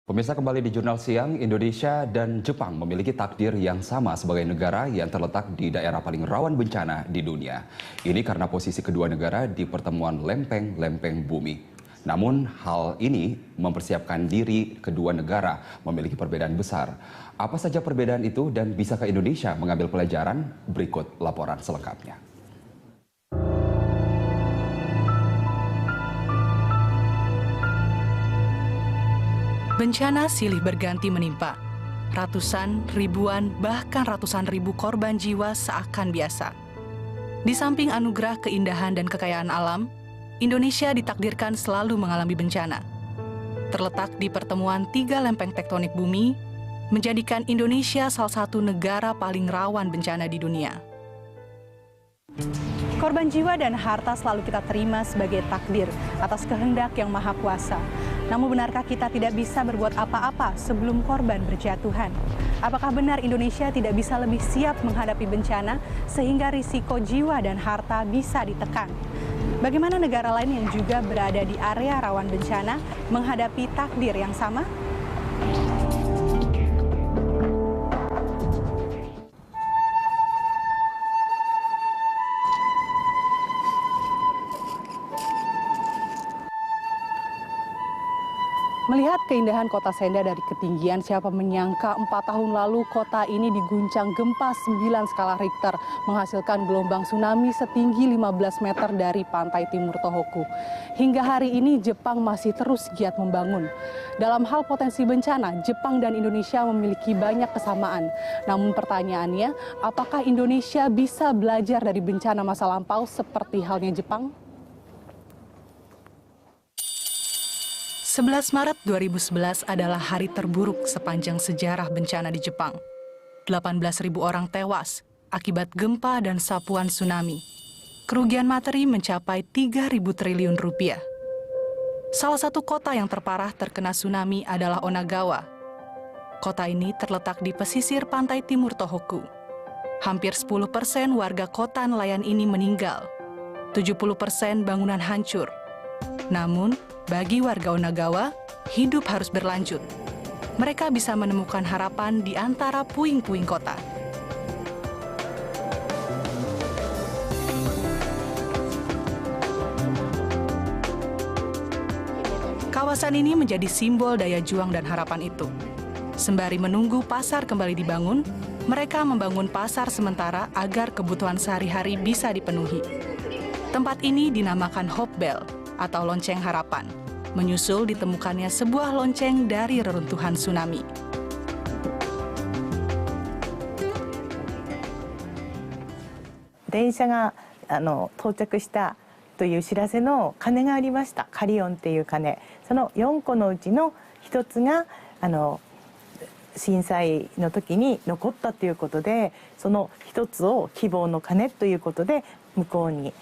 Pemirsa, kembali di Jurnal Siang. Indonesia dan Jepang memiliki takdir yang sama sebagai negara yang terletak di daerah paling rawan bencana di dunia. Ini karena posisi kedua negara di pertemuan lempeng-lempeng bumi. Namun hal ini mempersiapkan diri kedua negara memiliki perbedaan besar. Apa saja perbedaan itu dan bisakah Indonesia mengambil pelajaran? Berikut laporan selengkapnya. Bencana silih berganti menimpa. Ratusan, ribuan, bahkan ratusan ribu korban jiwa seakan biasa. Di samping anugerah keindahan dan kekayaan alam, Indonesia ditakdirkan selalu mengalami bencana. Terletak di pertemuan tiga lempeng tektonik bumi, menjadikan Indonesia salah satu negara paling rawan bencana di dunia. Korban jiwa dan harta selalu kita terima sebagai takdir atas kehendak yang maha kuasa. Namun benarkah kita tidak bisa berbuat apa-apa sebelum korban berjatuhan? Apakah benar Indonesia tidak bisa lebih siap menghadapi bencana sehingga risiko jiwa dan harta bisa ditekan? Bagaimana negara lain yang juga berada di area rawan bencana menghadapi takdir yang sama? Melihat keindahan kota Senda dari ketinggian, siapa menyangka 4 tahun lalu kota ini diguncang gempa 9 skala Richter, menghasilkan gelombang tsunami setinggi 15 meter dari pantai timur Tohoku. Hingga hari ini Jepang masih terus giat membangun. Dalam hal potensi bencana, Jepang dan Indonesia memiliki banyak kesamaan. Namun pertanyaannya, apakah Indonesia bisa belajar dari bencana masa lampau seperti halnya Jepang? 11 Maret 2011 adalah hari terburuk sepanjang sejarah bencana di Jepang. 18.000 orang tewas akibat gempa dan sapuan tsunami. Kerugian materi mencapai 3.000 triliun rupiah. Salah satu kota yang terparah terkena tsunami adalah Onagawa. Kota ini terletak di pesisir pantai timur Tohoku. Hampir 10% warga kota nelayan ini meninggal. 70% bangunan hancur. Namun, bagi warga Onagawa, hidup harus berlanjut. Mereka bisa menemukan harapan di antara puing-puing kota. Kawasan ini menjadi simbol daya juang dan harapan itu. Sembari menunggu pasar kembali dibangun, mereka membangun pasar sementara agar kebutuhan sehari-hari bisa dipenuhi. Tempat ini dinamakan Hope Bell, atau lonceng harapan, menyusul ditemukannya sebuah lonceng dari reruntuhan tsunami. Denshiが到着したという知らせの鐘がありました。カリオンっていう鐘。その4個のうちの1つが震災の時に残ったということで、その1つを希望の鐘ということで向こうに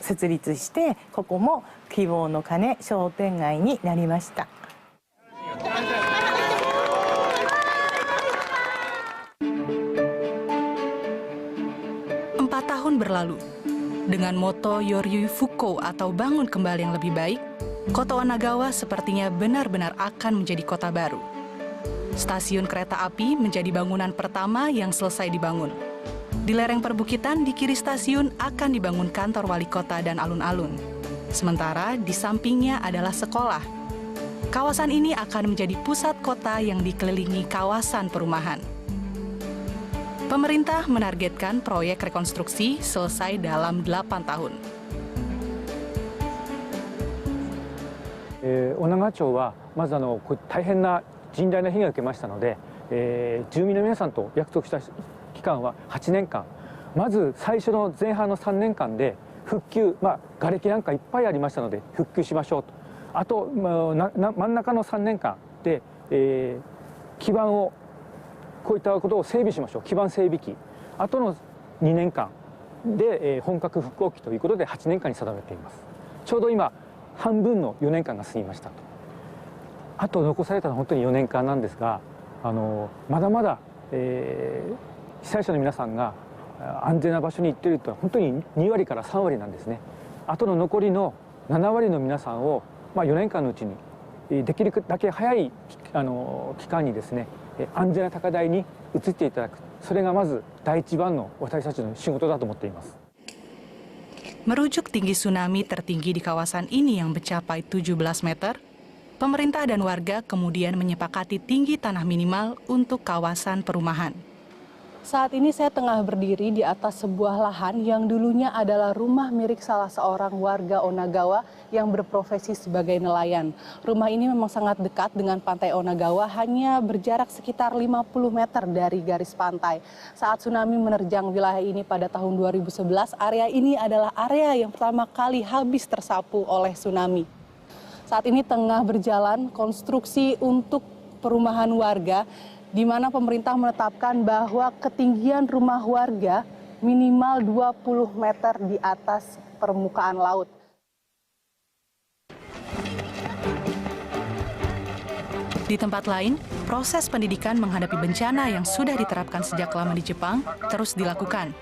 設立して、ここも希望の鐘商店街になりました。Empat tahun berlalu, dengan moto Yoryu Fuko atau bangun kembali yang lebih baik, kota Onagawa sepertinya benar-benar akan menjadi kota baru. Stasiun kereta api menjadi bangunan pertama yang selesai dibangun. Di lereng perbukitan di kiri stasiun akan dibangun kantor wali kota dan alun-alun. Sementara di sampingnya adalah sekolah. Kawasan ini akan menjadi pusat kota yang dikelilingi kawasan perumahan. Pemerintah menargetkan proyek rekonstruksi selesai dalam 8 tahun. 女川町はまず大変な甚大な被害を受けましたので、住民の皆さんと約束した期間は8年間、まず最初の前半の3年間で復旧、瓦礫なんかいっぱいありましたので復旧しましょうと。あと、真ん中の3年間で、基盤をこういったことを整備しましょう。基盤整備期。あとの2年間で、本格復興期ということで8年間に定めています。ちょうど今半分の4年間が過ぎましたと。あと残されたのは本当に4年間なんですが、まだまだ、被災者の皆さんが安全な場所に行っているというのは本当に2割から3割なんですね。あとの残りの7割の皆さんを、4年間のうちにできるだけ早い期間にですね、安全な高台に移っていただく、それがまず第一番の私たちの仕事だと思っています。Merujuk tinggi tsunami tertinggi di kawasan ini yang mencapai 17 meter, pemerintah dan warga kemudian menyepakati tinggi tanah minimal untuk kawasan perumahan. Saat ini saya tengah berdiri di atas sebuah lahan yang dulunya adalah rumah milik salah seorang warga Onagawa yang berprofesi sebagai nelayan. Rumah ini memang sangat dekat dengan pantai Onagawa, hanya berjarak sekitar 50 meter dari garis pantai. Saat tsunami menerjang wilayah ini pada tahun 2011, area ini adalah area yang pertama kali habis tersapu oleh tsunami. Saat ini tengah berjalan konstruksi untuk perumahan warga, di mana pemerintah menetapkan bahwa ketinggian rumah warga minimal 20 meter di atas permukaan laut. Di tempat lain, proses pendidikan menghadapi bencana yang sudah diterapkan sejak lama di Jepang terus dilakukan.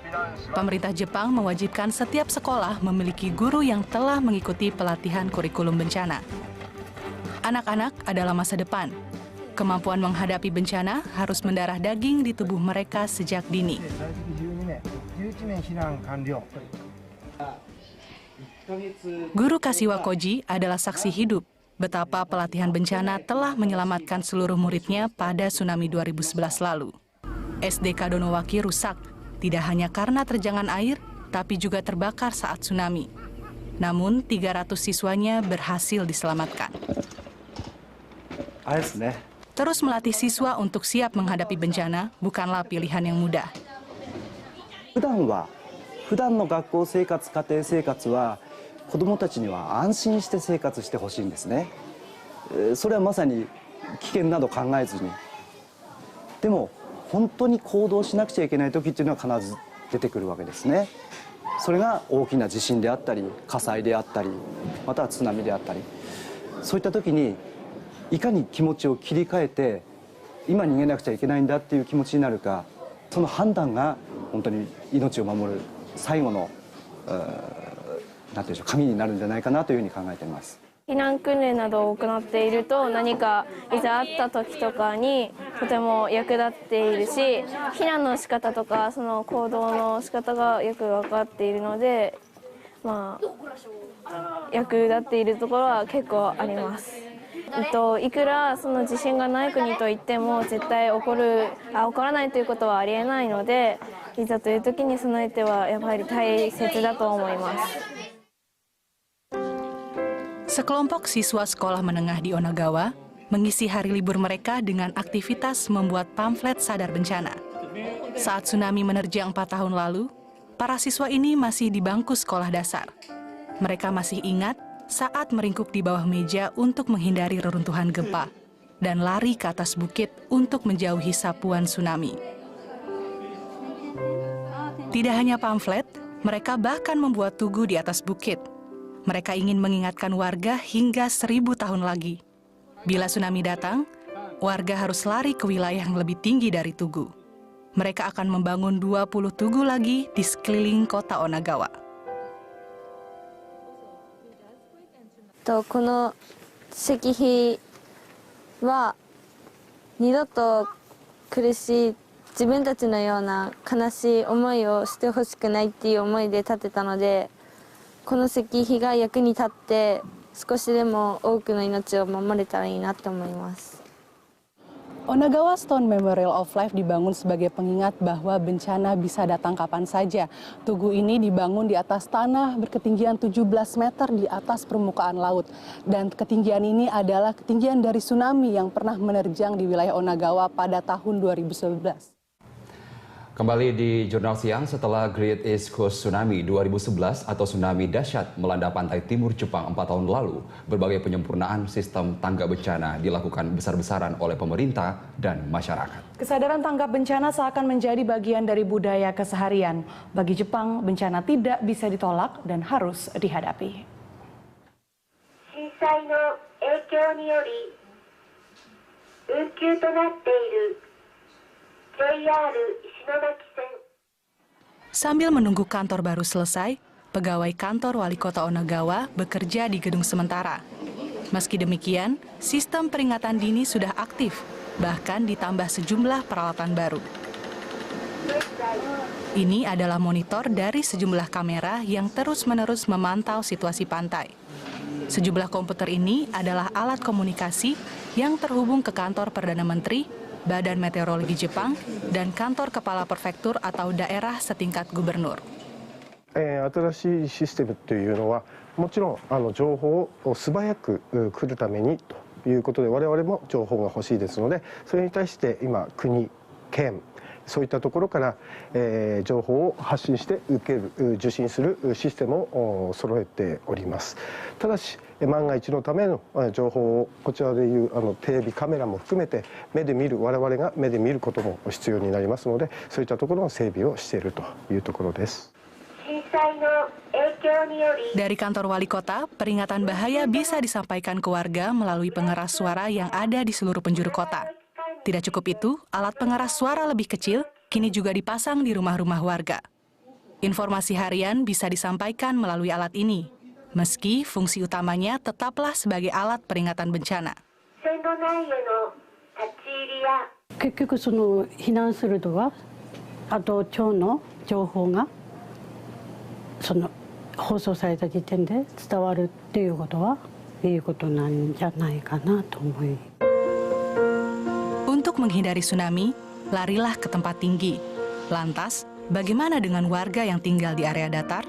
Pemerintah Jepang mewajibkan setiap sekolah memiliki guru yang telah mengikuti pelatihan kurikulum bencana. Anak-anak adalah masa depan. Kemampuan menghadapi bencana harus mendarah daging di tubuh mereka sejak dini. Guru Kashiwa Koji adalah saksi hidup betapa pelatihan bencana telah menyelamatkan seluruh muridnya pada tsunami 2011 lalu. SD Kadonowaki rusak, tidak hanya karena terjangan air, tapi juga terbakar saat tsunami. Namun 300 siswanya berhasil diselamatkan. Terus melatih siswa untuk siap menghadapi bencana bukanlah pilihan yang mudah. 普段の学校生活、家庭生活は子どもたちには安心して生活してほしいんですね。それはまさに危険など考えずに。でも本当に行動しなくちゃいけない時っていうのは必ず出てくるわけですね。それが大きな地震であったり、火災であったり、または津波であったり、そういった時にいかに気持ちを切り替えて今逃げなくちゃいけないんだっていう気持ちになるか、その判断が本当に命を守る最後のなんていうんでしょう、鍵になるんじゃないかなというふうに考えています。避難訓練などを行っていると、何かいざあった時とかにとても役立っているし、避難の仕方とかその行動の仕方がよく分かっているので、役立っているところは結構あります。いくらその地震がない国といっても絶対起こらないということはありえないので、いざという時に備えてはやはり大切だと思います。Sekelompok siswa sekolah menengah di Onagawa mengisi hari libur mereka dengan aktivitas membuat pamflet sadar bencana. Saat tsunami menerjang 4 tahun lalu, para siswa ini masih di bangku sekolah dasar. Mereka masih ingat saat meringkuk di bawah meja untuk menghindari reruntuhan gempa dan lari ke atas bukit untuk menjauhi sapuan tsunami. Tidak hanya pamflet, mereka bahkan membuat tugu di atas bukit. Mereka ingin mengingatkan warga hingga 1000 tahun lagi. Bila tsunami datang, warga harus lari ke wilayah yang lebih tinggi dari tugu. Mereka akan membangun 20 tugu lagi di sekeliling kota Onagawa. この石碑は二度と苦しい自分たちのような悲しい思いをしてほしくないっていう思いで建てたので、この石碑が役に立って少しでも多くの命を守れたらいいなと思います。Onagawa Stone Memorial of Life dibangun sebagai pengingat bahwa bencana bisa datang kapan saja. Tugu ini dibangun di atas tanah berketinggian 17 meter di atas permukaan laut. Dan ketinggian ini adalah ketinggian dari tsunami yang pernah menerjang di wilayah Onagawa pada tahun 2011. Kembali di Jurnal Siang, setelah Great East Coast Tsunami 2011 atau tsunami dahsyat melanda pantai timur Jepang 4 tahun lalu, berbagai penyempurnaan sistem tanggap bencana dilakukan besar-besaran oleh pemerintah dan masyarakat. Kesadaran tanggap bencana seakan menjadi bagian dari budaya keseharian. Bagi Jepang, bencana tidak bisa ditolak dan harus dihadapi. 震災の影響により運休となっている Sambil menunggu kantor baru selesai, pegawai kantor wali kota Onagawa bekerja di gedung sementara. Meski demikian, sistem peringatan dini sudah aktif, bahkan ditambah sejumlah peralatan baru. Ini adalah monitor dari sejumlah kamera yang terus-menerus memantau situasi pantai. Sejumlah komputer ini adalah alat komunikasi yang terhubung ke kantor Perdana Menteri, Badan Meteorologi Jepang, dan kantor kepala prefektur atau daerah setingkat gubernur. 新しいシステムというのはもちろん情報を素早く来るためにということで我々も情報が欲しいですのでそれに対して今国、県そういったところから、情報を発信して受信するシステムを揃えております。ただし万が一のための情報をこちらでいうテレビカメラも含めて目で見る我々が目で見ることも必要になりますのでそういったところの整備をしているというところです。Dari kantor wali kota, peringatan bahaya bisa disampaikan ke warga melalui pengeras suara yang ada di seluruh penjuru kota. Tidak cukup itu, alat pengeras suara lebih kecil kini juga dipasang di rumah-rumah warga. Informasi harian bisa disampaikan melalui alat ini, meski fungsi utamanya tetaplah sebagai alat peringatan bencana. 結局その避難するとはあと町の情報がその放送された時点で伝わるっていうことはいいことなんじゃないかなと思い。Untuk menghindari tsunami, larilah ke tempat tinggi. Lantas, bagaimana dengan warga yang tinggal di area datar?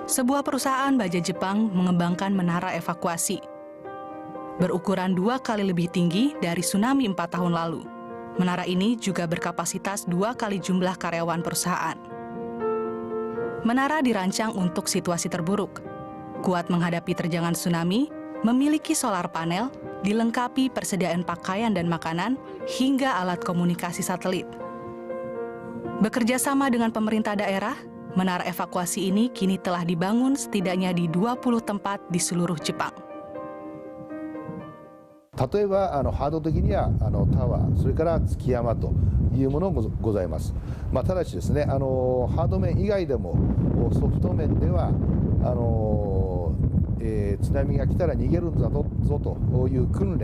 Sebuah perusahaan baja Jepang mengembangkan menara evakuasi. Berukuran 2 kali lebih tinggi dari tsunami 4 tahun lalu. Menara ini juga berkapasitas 2 kali jumlah karyawan perusahaan. Menara dirancang untuk situasi terburuk. Kuat menghadapi terjangan tsunami, memiliki solar panel, dilengkapi persediaan pakaian dan makanan, hingga alat komunikasi satelit. Bekerja sama dengan pemerintah daerah, menara evakuasi ini kini telah dibangun setidaknya di 20 tempat di seluruh Jepang. 例えばハード的にはタワー、それから築山というものもございます。ただしですね、ハード面以外でもソフト面では津波が来たら逃げるんだぞという訓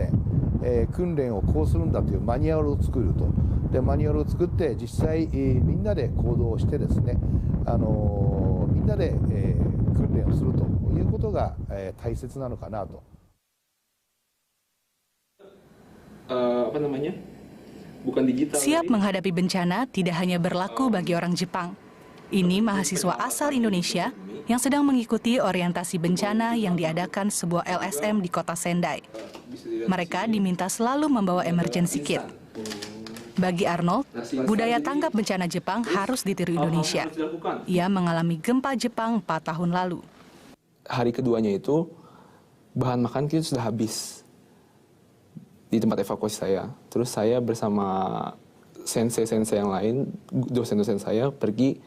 練をこうするんだというマニュアルを作ると。でマニュアルを作って実際みんなで行動してですね、みんなで訓練をするということが大切なのかなと。Siap menghadapi bencana tidak hanya berlaku bagi orang Jepang. Ini mahasiswa asal Indonesia yang sedang mengikuti orientasi bencana yang diadakan sebuah LSM di kota Sendai. Mereka diminta selalu membawa emergency kit. Bagi Arnold, budaya tanggap bencana Jepang harus ditiru Indonesia. Ia mengalami gempa Jepang 4 tahun lalu. Hari keduanya itu, bahan makan kita sudah habis di tempat evakuasi saya. Terus saya bersama sensei-sensei yang lain, dosen-dosen saya, pergi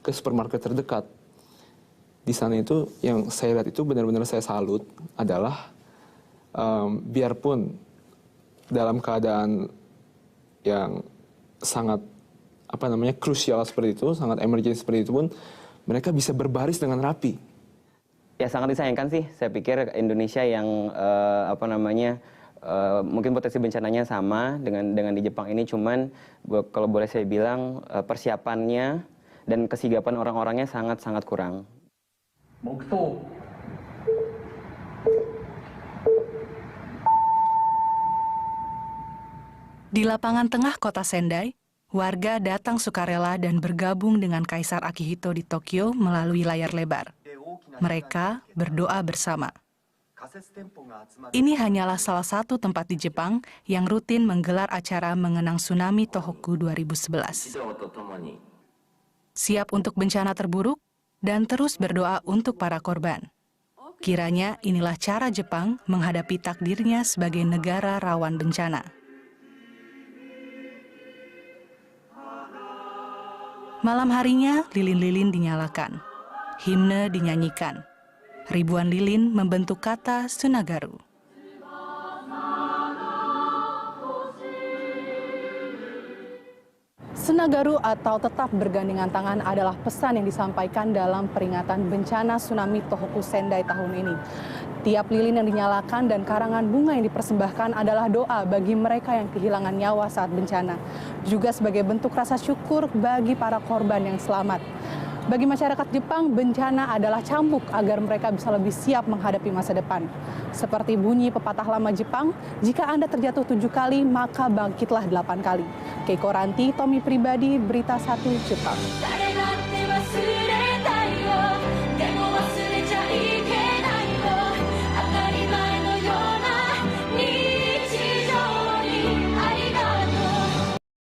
ke supermarket terdekat. Di sana itu yang saya lihat itu benar-benar saya salut adalah biarpun dalam keadaan yang sangat krusial seperti itu, sangat emergency seperti itu pun mereka bisa berbaris dengan rapi. Ya sangat disayangkan sih. Saya pikir Indonesia yang mungkin potensi bencananya sama dengan di Jepang ini, cuman kalau boleh saya bilang persiapannya dan kesigapan orang-orangnya sangat-sangat kurang. Di lapangan tengah kota Sendai, warga datang sukarela dan bergabung dengan Kaisar Akihito di Tokyo melalui layar lebar. Mereka berdoa bersama. Ini hanyalah salah satu tempat di Jepang yang rutin menggelar acara mengenang tsunami Tohoku 2011. Siap untuk bencana terburuk dan terus berdoa untuk para korban. Kiranya inilah cara Jepang menghadapi takdirnya sebagai negara rawan bencana. Malam harinya, lilin-lilin dinyalakan. Himne dinyanyikan. Ribuan lilin membentuk kata Tsunagaru. Tsunagaru atau tetap bergandengan tangan adalah pesan yang disampaikan dalam peringatan bencana tsunami Tohoku Sendai tahun ini. Tiap lilin yang dinyalakan dan karangan bunga yang dipersembahkan adalah doa bagi mereka yang kehilangan nyawa saat bencana. Juga sebagai bentuk rasa syukur bagi para korban yang selamat. Bagi masyarakat Jepang, bencana adalah cambuk agar mereka bisa lebih siap menghadapi masa depan. Seperti bunyi pepatah lama Jepang, jika Anda terjatuh 7 kali, maka bangkitlah 8 kali. Keiko Ranti, Tommy Pribadi, Berita 1 Jepang.